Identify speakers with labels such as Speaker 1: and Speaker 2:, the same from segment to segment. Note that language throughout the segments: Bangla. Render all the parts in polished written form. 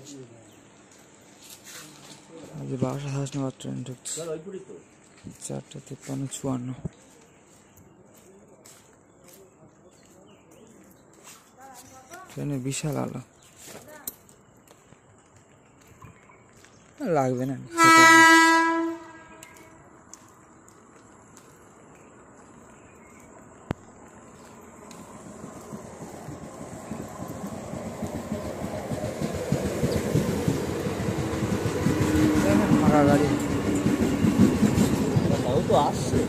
Speaker 1: আজ 12:27 নম্বর ট্রেন ঢুকছে, 4:53:54। ট্রেনে বিশাল আলো লাগবে না। ফাঁকা গাড়ি তো আসছে।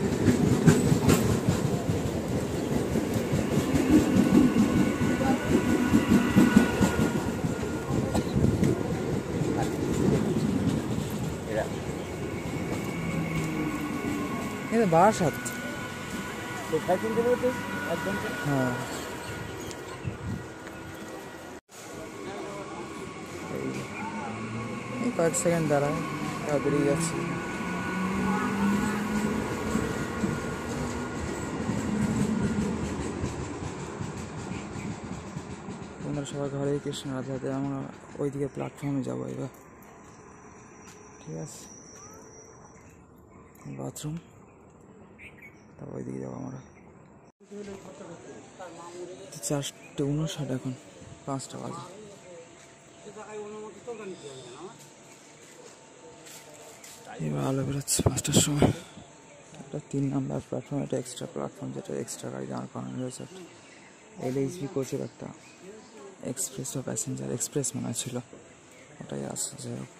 Speaker 1: এটা 12:07। হ্যাঁ, এই কয়েক সেকেন্ড দাঁড়ায়, বেরিয়ে যাচ্ছি। তোমরা সবাই ঘরে কৃষ্ণ রাধাতে, আমরা ওইদিকে প্ল্যাটফর্মে যাবো এবার। ঠিক আছে, বাথরুম, তারপর ওইদিকে যাবো আমরা। 4:59 এখন, 5টা বাজে। এবার আলো বেরোচ্ছে 5টার সময়। একটা 3 নম্বর প্ল্যাটফর্ম, এটা এক্সট্রা প্ল্যাটফর্ম, যেটা এক্সট্রা গাড়ি দাঁড় করানো রয়েছে। একটা LHB কোচের একটা এক্সপ্রেস বা প্যাসেঞ্জার এক্সপ্রেস মনে ছিল, ওটাই আসছে। যাই হোক,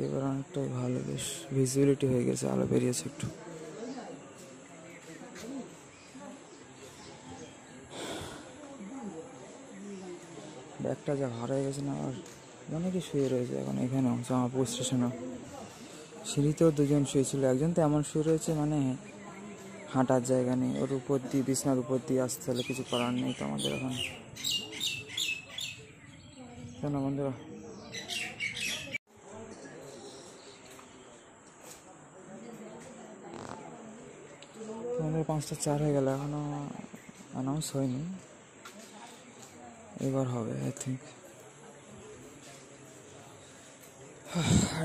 Speaker 1: এবার অনেকটাই ভালো, বেশ ভিজিবিলিটি হয়ে গেছে, আলো বেরিয়েছে একটু। ব্যাগটা যা ভার হয়ে গেছে না, আর অনেকে শুয়ে রয়েছে এখন এখানেও, জামালপুর স্টেশনেও। সিঁড়িতেও 2জন শুয়েছিল, একজন তো এমন শুয়ে রয়েছে মানে হাঁটার জায়গা নেই, ওর উপর দিয়ে, বিছনার উপর দিয়ে আসতে হলে, কিছু করার নেই তো আমাদের এখন। কেন বন্ধুরা, আমাদের 5:04 হয়ে গেল, এখনো অ্যানাউন্স হয়নি, এবার হবে আই থিঙ্ক।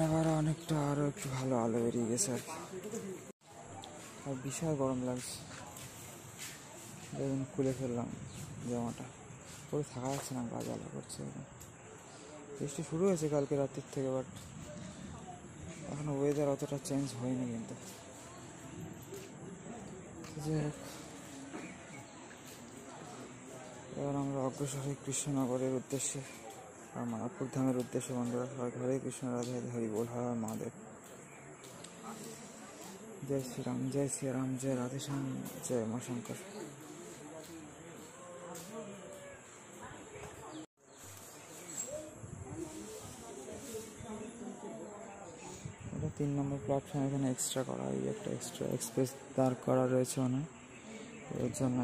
Speaker 1: এবার অনেকটা আরো একটু ভালো আলো বেরিয়ে গেছে আর কি। আর বিশাল গরম লাগছে, দেখুন খুলে ফেললাম জামাটা, পরে থাকা যাচ্ছে না, গা জ্বালা করছে এখন। বৃষ্টি শুরু হয়েছে কালকে রাতের থেকে, বাট এখনো ওয়েদার অতটা চেঞ্জ হয়নি কিন্তু। এবার আমরা অগ্রসর হই কৃষ্ণনগরের উদ্দেশ্যে আর মায়াপুর ধামের উদ্দেশ্যে। বন্ধুরা সবাই ঘরে কৃষ্ণ রাধে হরি বল, হর হর মহাদেব। জয় শ্রীরাম, জয় শ্রীরাম, জয় রাধেশ্যাম, জয় মা শঙ্কর। এটা 3 নম্বর প্ল্যাটফর্ম, এখানে এক্সট্রা করা, এই একটা এক্সট্রা এক্সপ্রেস দাঁড় করা রয়েছে মানে এর জন্য।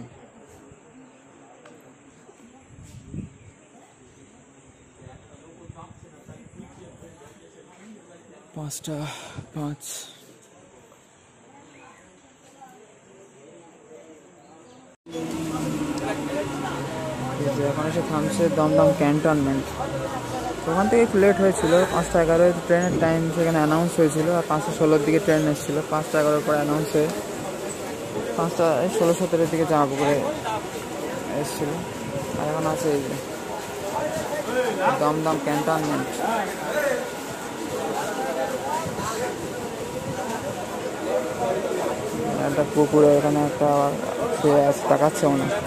Speaker 1: পাঁচটা 5 এখন এসে থামছে দমদম ক্যান্টনমেন্ট। ওখান থেকে একটু লেট হয়েছিল, 5:11 ট্রেনের টাইম সেখানে অ্যানাউন্স হয়েছিল, আর 5:16 দিকে ট্রেন এসেছিলো। 5:11 পরে অ্যানাউন্স হয়ে 5:16-17 দিকে জামালপুরে এসেছিল, আর এখন আছে এই যে দমদম ক্যান্টনমেন্ট। একটা পুকুরে এখানে একটা শুয়ে আছে, তাকাচ্ছে মনে হয়।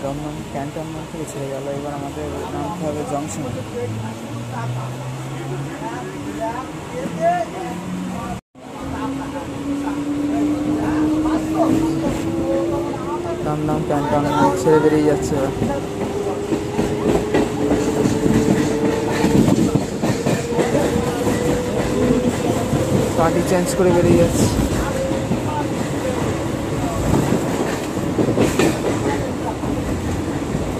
Speaker 1: দমদম ক্যান্টনমেন্ট থেকে ছেড়ে গেল, এবার আমাদের নামতে হবে জংশন। দমদম ক্যান্টনমেন্ট ছেড়ে বেরিয়ে যাচ্ছে এবার। পার্টি চেঞ্জ করে বেরিয়ে যাচ্ছে।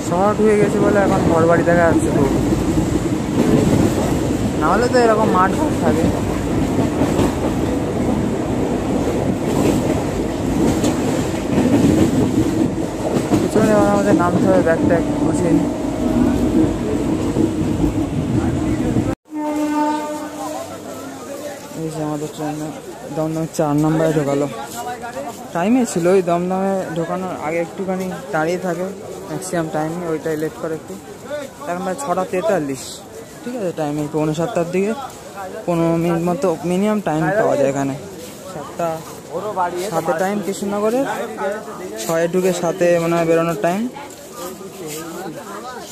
Speaker 1: শর্ট হয়ে গেছে বলে এখন ঘর বাড়ি দেখা যাচ্ছে খুব, নাহলে তো এরকম মাঠ ঘাট থাকে। আমাদের নামতে হবে, ব্যাগটা গুছিয়ে নিই। এই যে আমাদের ট্রেনে দমদমে 4 নম্বরে ঢোকালো। টাইমে ছিল, ওই দমদমে ঢোকানোর আগে একটুখানি দাঁড়িয়ে থাকে ম্যাক্সিমাম টাইমে, ওইটাই লেট করে একটু। এখন প্রায় 6:43, ঠিক আছে, টাইমে 6:45 দিকে 15 মিনিট মতো মিনিমাম টাইম পাওয়া যায় এখানে। 7:07 টাইম কৃষ্ণনগরে, 6 ঢুকে 7 মনে হয় বেরোনোর টাইম।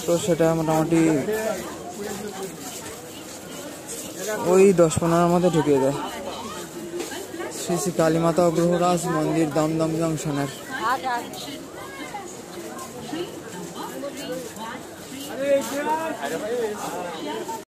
Speaker 1: তো সেটা মোটামুটি ওই 10-15 মধ্যে ঢুকিয়ে দেয়। শ্রী শ্রী কালীমাতা অগ্রহরাজ মন্দির, দমদম জংশনের।